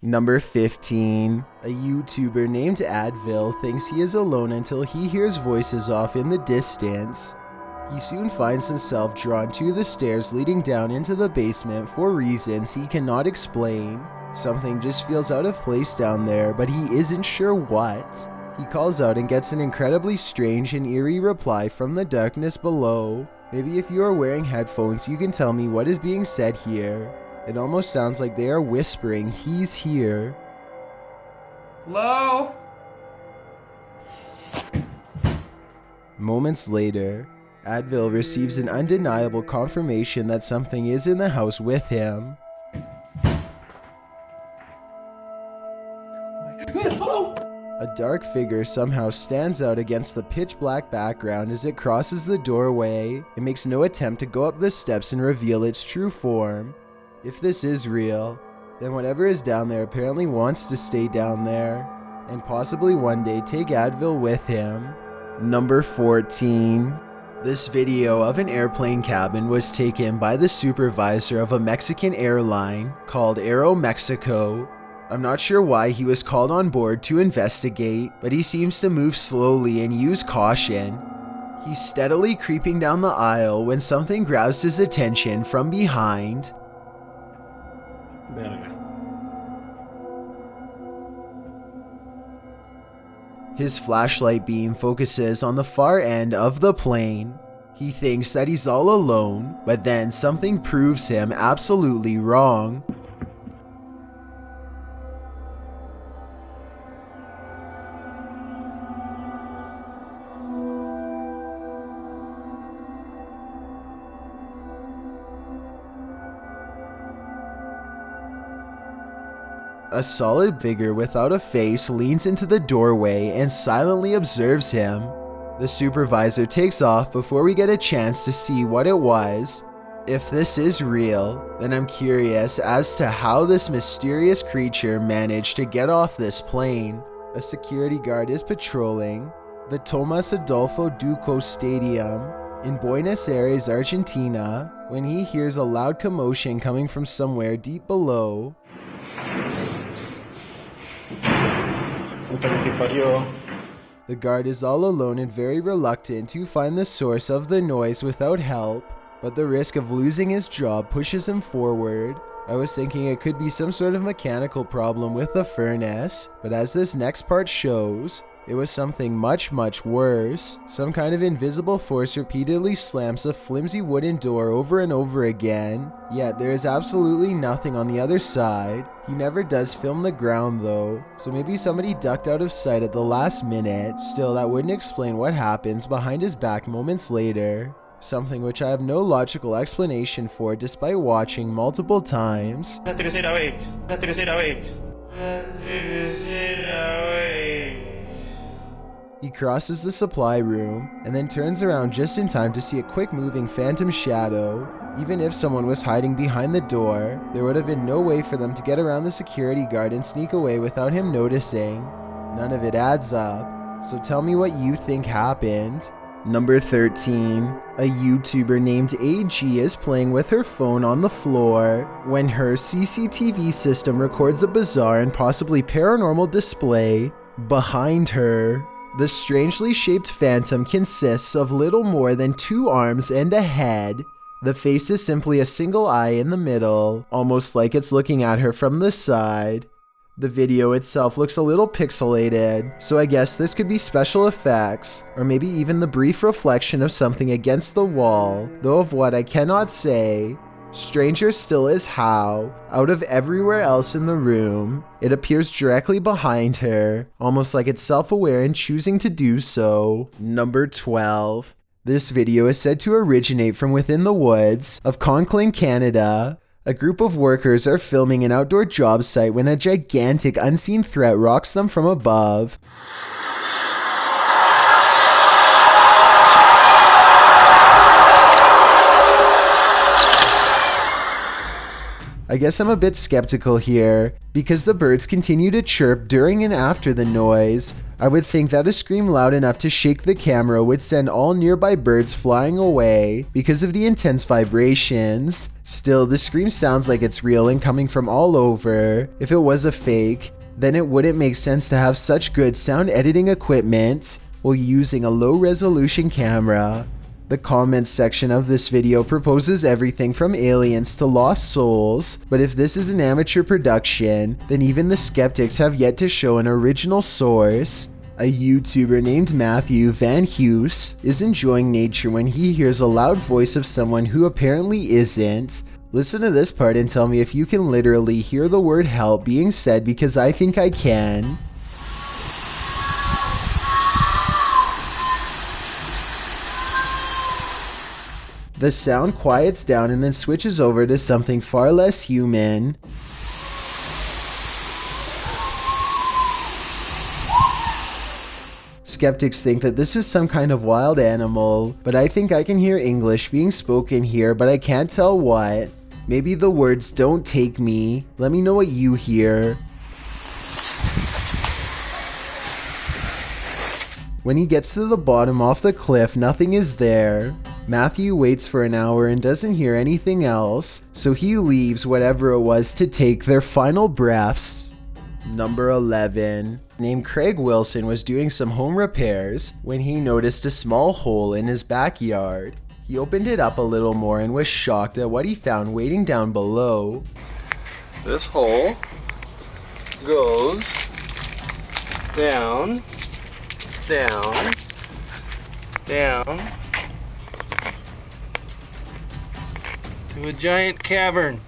Number 15. A YouTuber named Advil thinks he is alone until he hears voices off in the distance. He soon finds himself drawn to the stairs leading down into the basement for reasons he cannot explain. Something just feels out of place down there, but he isn't sure what. He calls out and gets an incredibly strange and eerie reply from the darkness below. Maybe if you are wearing headphones, you can tell me what is being said here. It almost sounds like they are whispering, "He's here." Hello? Moments later, Advil receives an undeniable confirmation that something is in the house with him. A dark figure somehow stands out against the pitch black background as it crosses the doorway. It makes no attempt to go up the steps and reveal its true form. If this is real, then whatever is down there apparently wants to stay down there, and possibly one day take Advil with him. Number 14. This video of an airplane cabin was taken by the supervisor of a Mexican airline called Aeromexico. I'm not sure why he was called on board to investigate, but he seems to move slowly and use caution. He's steadily creeping down the aisle when something grabs his attention from behind. His flashlight beam focuses on the far end of the plane. He thinks that he's all alone, but then something proves him absolutely wrong. A solid figure without a face leans into the doorway and silently observes him. The supervisor takes off before we get a chance to see what it was. If this is real, then I'm curious as to how this mysterious creature managed to get off this plane. A security guard is patrolling the Tomás Adolfo Duco Stadium in Buenos Aires, Argentina, when he hears a loud commotion coming from somewhere deep below. The guard is all alone and very reluctant to find the source of the noise without help, but the risk of losing his job pushes him forward. I was thinking it could be some sort of mechanical problem with the furnace, but as this next part shows, it was something much worse. Some kind of invisible force repeatedly slams a flimsy wooden door over and over again, yet there is absolutely nothing on the other side. He never does film the ground though, so maybe somebody ducked out of sight at the last minute. Still, that wouldn't explain what happens behind his back moments later. Something which I have no logical explanation for despite watching multiple times. La tercera vez. He crosses the supply room and then turns around just in time to see a quick moving phantom shadow. Even if someone was hiding behind the door, there would have been no way for them to get around the security guard and sneak away without him noticing. None of it adds up, so tell me what you think happened. Number 13. A YouTuber named AG is playing with her phone on the floor when her CCTV system records a bizarre and possibly paranormal display behind her. The strangely shaped phantom consists of little more than 2 arms and a head. The face is simply a single eye in the middle, almost like it's looking at her from the side. The video itself looks a little pixelated, so I guess this could be special effects, or maybe even the brief reflection of something against the wall, though of what I cannot say. Stranger still is how, out of everywhere else in the room, it appears directly behind her, almost like it's self-aware and choosing to do so. Number 12. This video is said to originate from within the woods of Conclin, Canada. A group of workers are filming an outdoor job site when a gigantic unseen threat rocks them from above. I guess I'm a bit skeptical here, because the birds continue to chirp during and after the noise. I would think that a scream loud enough to shake the camera would send all nearby birds flying away because of the intense vibrations. Still, the scream sounds like it's real and coming from all over. If it was a fake, then it wouldn't make sense to have such good sound editing equipment while using a low-resolution camera. The comments section of this video proposes everything from aliens to lost souls, but if this is an amateur production, then even the skeptics have yet to show an original source. A YouTuber named Matthew Van Hughes is enjoying nature when he hears a loud voice of someone who apparently isn't. Listen to this part and tell me if you can literally hear the word help being said, because I think I can. The sound quiets down and then switches over to something far less human. Skeptics think that this is some kind of wild animal, but I think I can hear English being spoken here, but I can't tell what. Maybe the words "don't take me." Let me know what you hear. When he gets to the bottom off the cliff, nothing is there. Matthew waits for an hour and doesn't hear anything else, so he leaves whatever it was to take their final breaths. Number 11. Named Craig Wilson was doing some home repairs when he noticed a small hole in his backyard. He opened it up a little more and was shocked at what he found waiting down below. This hole goes down, down, down to a giant cavern.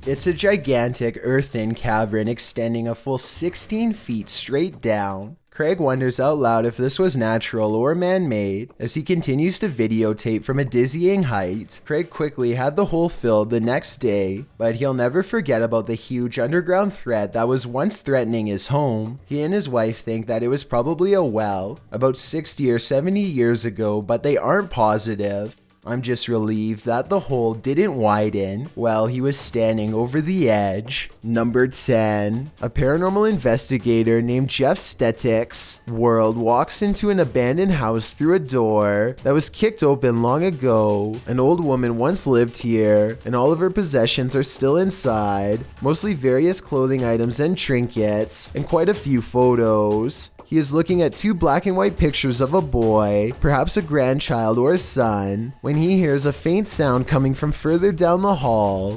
It's a gigantic earthen cavern extending a full 16 feet straight down. Craig wonders out loud if this was natural or man-made as he continues to videotape from a dizzying height. Craig quickly had the hole filled the next day, but he'll never forget about the huge underground threat that was once threatening his home. He and his wife think that it was probably a well about 60 or 70 years ago, but they aren't positive. I'm just relieved that the hole didn't widen while he was standing over the edge. Number 10. A paranormal investigator named Jeff Stetik's world walks into an abandoned house through a door that was kicked open long ago. An old woman once lived here, and all of her possessions are still inside, mostly various clothing items and trinkets, and quite a few photos. He is looking at two black and white pictures of a boy, perhaps a grandchild or a son, when he hears a faint sound coming from further down the hall.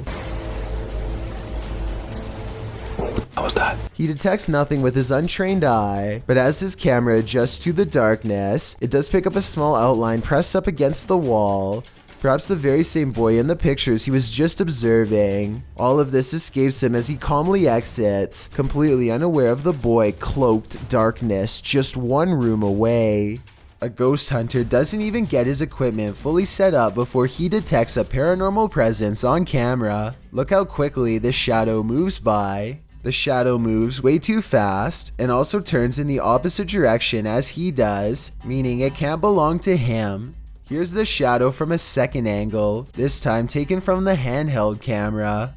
What was that? He detects nothing with his untrained eye, but as his camera adjusts to the darkness, it does pick up a small outline pressed up against the wall. Perhaps the very same boy in the pictures he was just observing. All of this escapes him as he calmly exits, completely unaware of the boy cloaked darkness just one room away. A ghost hunter doesn't even get his equipment fully set up before he detects a paranormal presence on camera. Look how quickly this shadow moves by. The shadow moves way too fast and also turns in the opposite direction as he does, meaning it can't belong to him. Here's the shadow from a second angle, this time taken from the handheld camera.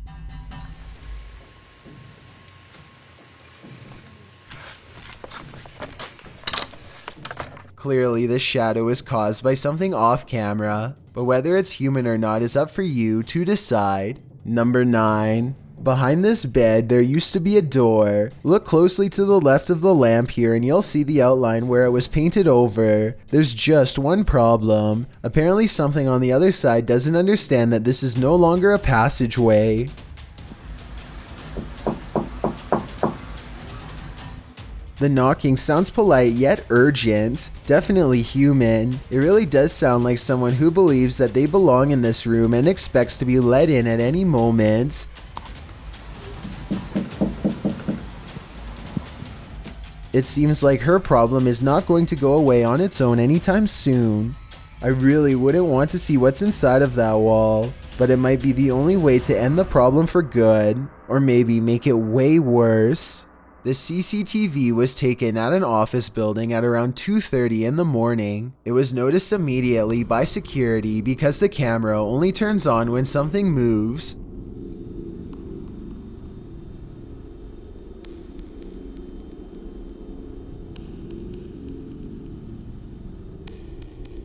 Clearly, the shadow is caused by something off camera, but whether it's human or not is up for you to decide. Number 9. Behind this bed, there used to be a door. Look closely to the left of the lamp here and you'll see the outline where it was painted over. There's just one problem. Apparently something on the other side doesn't understand that this is no longer a passageway. The knocking sounds polite yet urgent, definitely human. It really does sound like someone who believes that they belong in this room and expects to be let in at any moment. It seems like her problem is not going to go away on its own anytime soon. I really wouldn't want to see what's inside of that wall, but it might be the only way to end the problem for good, or maybe make it way worse. The CCTV was taken at an office building at around 2:30 in the morning. It was noticed immediately by security because the camera only turns on when something moves.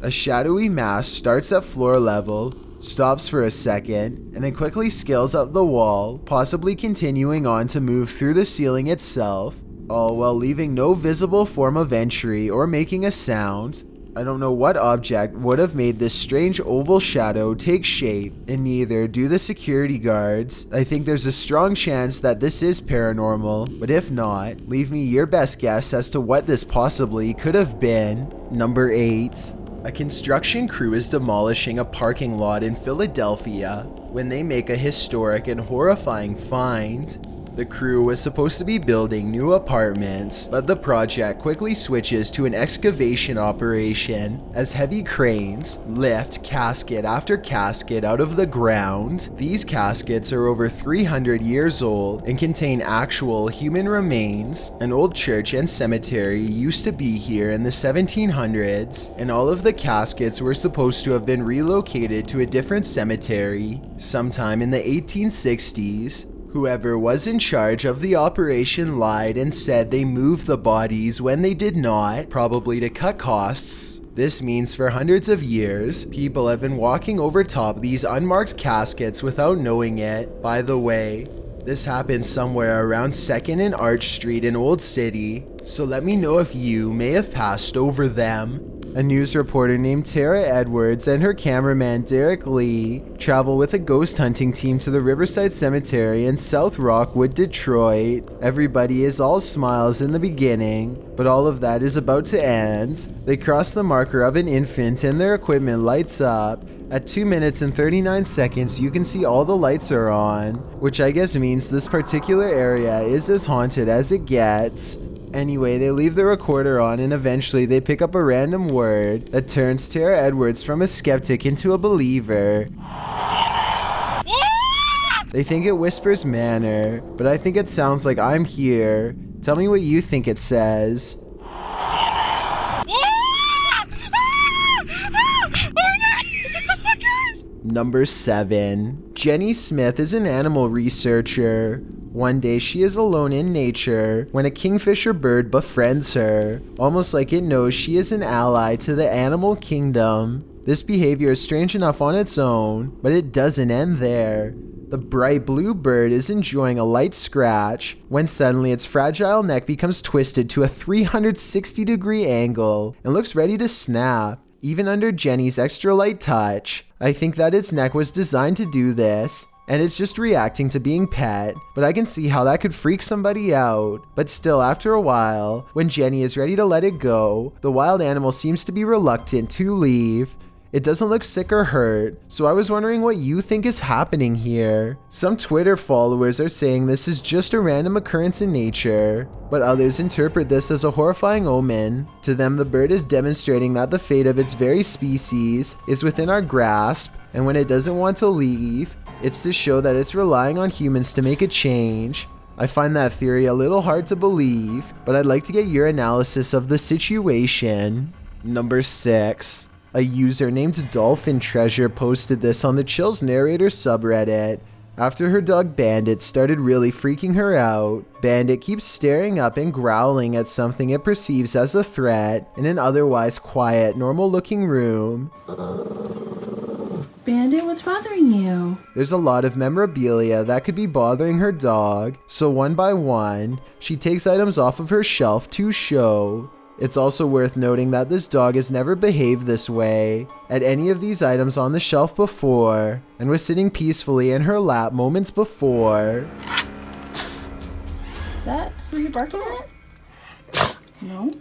A shadowy mass starts at floor level, stops for a second, and then quickly scales up the wall, possibly continuing on to move through the ceiling itself, all while leaving no visible form of entry or making a sound. I don't know what object would have made this strange oval shadow take shape, and neither do the security guards. I think there's a strong chance that this is paranormal, but if not, leave me your best guess as to what this possibly could have been. Number 8. A construction crew is demolishing a parking lot in Philadelphia when they make a historic and horrifying find. The crew was supposed to be building new apartments, but the project quickly switches to an excavation operation as heavy cranes lift casket after casket out of the ground. These caskets are over 300 years old and contain actual human remains. An old church and cemetery used to be here in the 1700s, and all of the caskets were supposed to have been relocated to a different cemetery sometime in the 1860s. Whoever was in charge of the operation lied and said they moved the bodies when they did not, probably to cut costs. This means for hundreds of years, people have been walking over top these unmarked caskets without knowing it. By the way, this happened somewhere around 2nd and Arch Street in Old City, so let me know if you may have passed over them. A news reporter named Tara Edwards and her cameraman Derek Lee travel with a ghost hunting team to the Riverside Cemetery in South Rockwood, Detroit. Everybody is all smiles in the beginning, but all of that is about to end. They cross the marker of an infant and their equipment lights up. At 2 minutes and 39 seconds, you can see all the lights are on, which I guess means this particular area is as haunted as it gets. Anyway, they leave the recorder on and eventually they pick up a random word that turns Tara Edwards from a skeptic into a believer. They think it whispers manor, but I think it sounds like I'm here. Tell me what you think it says. Number 7. Jenny Smith is an animal researcher. One day she is alone in nature when a kingfisher bird befriends her, almost like it knows she is an ally to the animal kingdom. This behavior is strange enough on its own, but it doesn't end there. The bright blue bird is enjoying a light scratch when suddenly its fragile neck becomes twisted to a 360-degree angle and looks ready to snap, even under Jenny's extra light touch. I think that its neck was designed to do this, and it's just reacting to being pet, but I can see how that could freak somebody out. But still, after a while, when Jenny is ready to let it go, the wild animal seems to be reluctant to leave. It doesn't look sick or hurt, so I was wondering what you think is happening here. Some Twitter followers are saying this is just a random occurrence in nature, but others interpret this as a horrifying omen. To them, the bird is demonstrating that the fate of its very species is within our grasp, and when it doesn't want to leave, it's to show that it's relying on humans to make a change. I find that theory a little hard to believe, but I'd like to get your analysis of the situation. Number 6. A user named Dolphin Treasure posted this on the Chills Narrator subreddit. After her dog Bandit started really freaking her out, Bandit keeps staring up and growling at something it perceives as a threat in an otherwise quiet, normal-looking room. Bandit, what's bothering you? There's a lot of memorabilia that could be bothering her dog, so one by one, she takes items off of her shelf to show. It's also worth noting that this dog has never behaved this way at any of these items on the shelf before, and was sitting peacefully in her lap moments before. Is that who you're barking at? No?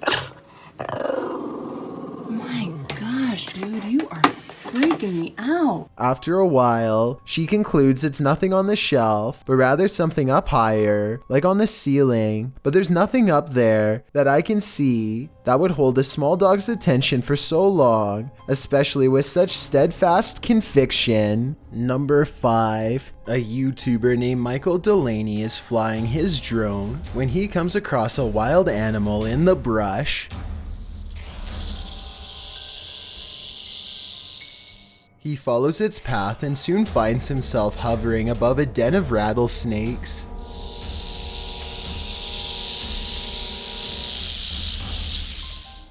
My gosh, dude, you are freaking me out. After a while, she concludes it's nothing on the shelf, but rather something up higher, like on the ceiling. But there's nothing up there that I can see that would hold a small dog's attention for so long, especially with such steadfast conviction. Number 5. A YouTuber named Michael Delaney is flying his drone when he comes across a wild animal in the brush. He follows its path and soon finds himself hovering above a den of rattlesnakes.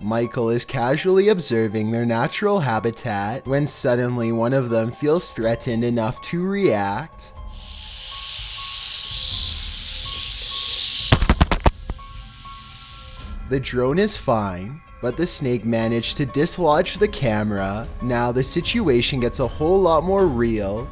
Michael is casually observing their natural habitat when suddenly one of them feels threatened enough to react. The drone is fine, but the snake managed to dislodge the camera. Now the situation gets a whole lot more real,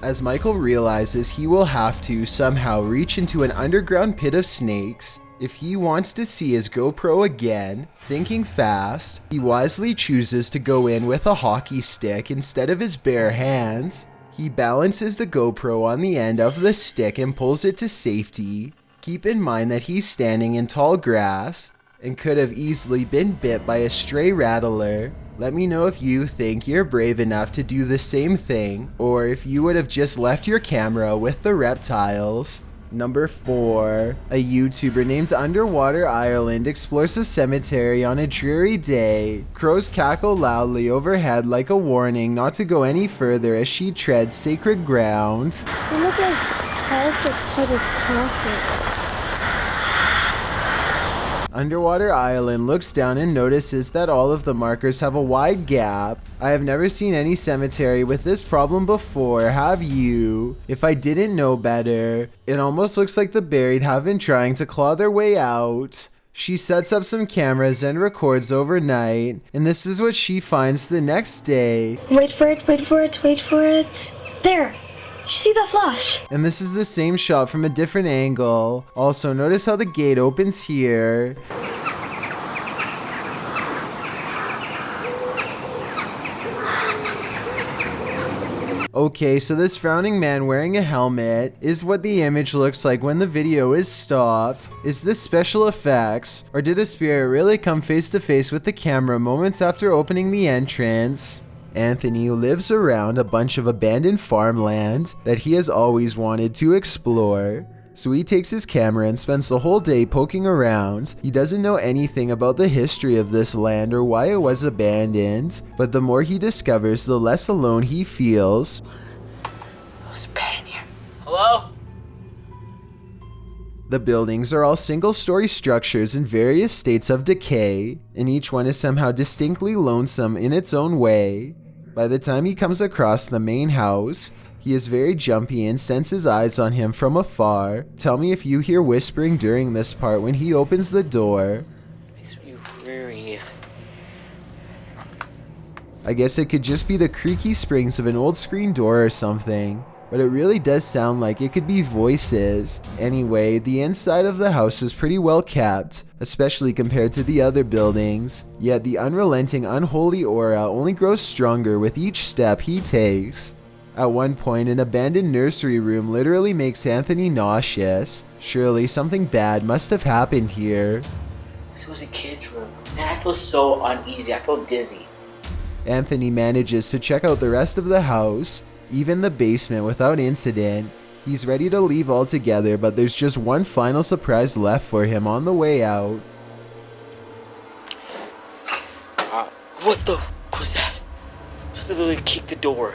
as Michael realizes he will have to somehow reach into an underground pit of snakes if he wants to see his GoPro again. Thinking fast, he wisely chooses to go in with a hockey stick instead of his bare hands. He balances the GoPro on the end of the stick and pulls it to safety. Keep in mind that he's standing in tall grass and could have easily been bit by a stray rattler. Let me know if you think you're brave enough to do the same thing, or if you would have just left your camera with the reptiles. Number 4. A YouTuber named Underwater Ireland explores a cemetery on a dreary day. Crows cackle loudly overhead like a warning not to go any further as she treads sacred ground. They look like Celtic type of crosses. Underwater Island looks down and notices that all of the markers have a wide gap. I have never seen any cemetery with this problem before, have you? If I didn't know better, it almost looks like the buried have been trying to claw their way out. She sets up some cameras and records overnight, and this is what she finds the next day. Wait for it, wait for it, wait for it. There! Did you see that flash? And this is the same shot from a different angle. Also, notice how the gate opens here. Okay, so this frowning man wearing a helmet is what the image looks like when the video is stopped. Is this special effects, or did a spirit really come face to face with the camera moments after opening the entrance? Anthony lives around a bunch of abandoned farmland that he has always wanted to explore. So he takes his camera and spends the whole day poking around. He doesn't know anything about the history of this land or why it was abandoned, but the more he discovers, the less alone he feels. There's a bed in here. Hello? The buildings are all single-story structures in various states of decay, and each one is somehow distinctly lonesome in its own way. By the time he comes across the main house, he is very jumpy and senses eyes on him from afar. Tell me if you hear whispering during this part when he opens the door. Makes me weary. I guess it could just be the creaky springs of an old screen door or something, but it really does sound like it could be voices. Anyway, the inside of the house is pretty well kept, especially compared to the other buildings, yet the unrelenting unholy aura only grows stronger with each step he takes. At one point, an abandoned nursery room literally makes Anthony nauseous. Surely something bad must have happened here. This was a kid's room. Man, I feel so uneasy. I feel dizzy. Anthony manages to check out the rest of the house, even the basement, without incident. He's ready to leave altogether, but there's just one final surprise left for him on the way out. What the f was that? Something literally kicked the door.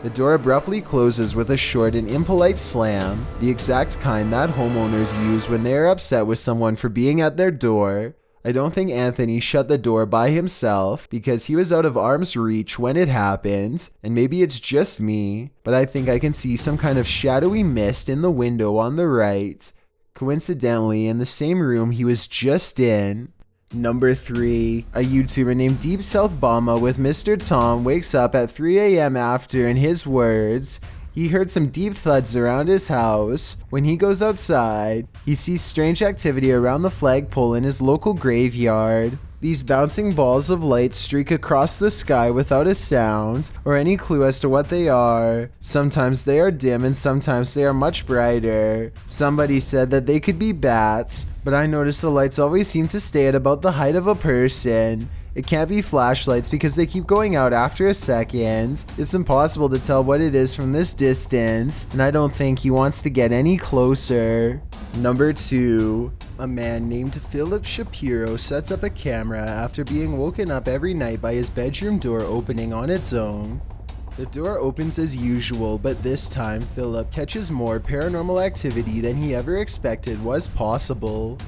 The door abruptly closes with a short and impolite slam, the exact kind that homeowners use when they are upset with someone for being at their door. I don't think Anthony shut the door by himself because he was out of arm's reach when it happened, and maybe it's just me, but I think I can see some kind of shadowy mist in the window on the right, coincidentally in the same room he was just in. Number 3. A YouTuber named Deep South Bama with Mr. Tom wakes up at 3 a.m. after, in his words, he heard some deep thuds around his house. When he goes outside, he sees strange activity around the flagpole in his local graveyard. These bouncing balls of light streak across the sky without a sound or any clue as to what they are. Sometimes they are dim and sometimes they are much brighter. Somebody said that they could be bats, but I noticed the lights always seem to stay at about the height of a person. It can't be flashlights because they keep going out after a second. It's impossible to tell what it is from this distance, and I don't think he wants to get any closer. Number 2. A man named Philip Shapiro sets up a camera after being woken up every night by his bedroom door opening on its own. The door opens as usual, but this time Philip catches more paranormal activity than he ever expected was possible.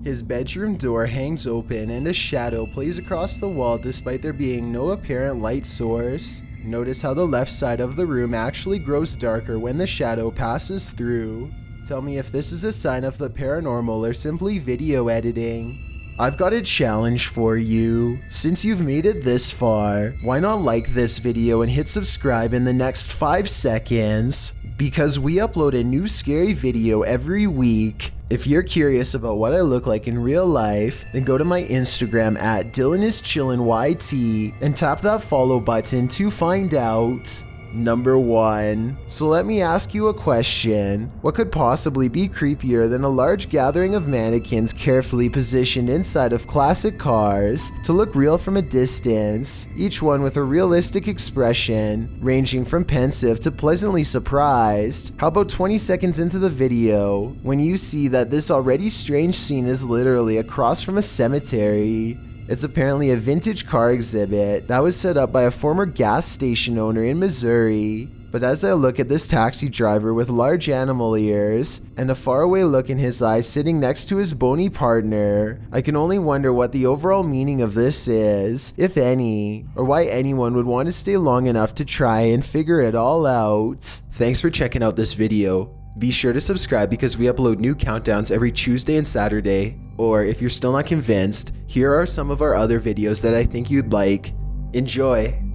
His bedroom door hangs open and a shadow plays across the wall despite there being no apparent light source. Notice how the left side of the room actually grows darker when the shadow passes through. Tell me if this is a sign of the paranormal or simply video editing. I've got a challenge for you. Since you've made it this far, why not like this video and hit subscribe in the next 5 seconds? Because we upload a new scary video every week. If you're curious about what I look like in real life, then go to my Instagram at DylanIsChillinYT and tap that follow button to find out. Number 1. So let me ask you a question. What could possibly be creepier than a large gathering of mannequins carefully positioned inside of classic cars to look real from a distance, each one with a realistic expression, ranging from pensive to pleasantly surprised? How about 20 seconds into the video, when you see that this already strange scene is literally across from a cemetery? It's apparently a vintage car exhibit that was set up by a former gas station owner in Missouri. But as I look at this taxi driver with large animal ears and a faraway look in his eyes sitting next to his bony partner, I can only wonder what the overall meaning of this is, if any, or why anyone would want to stay long enough to try and figure it all out. Thanks for checking out this video. Be sure to subscribe because we upload new countdowns every Tuesday and Saturday. Or if you're still not convinced, here are some of our other videos that I think you'd like. Enjoy!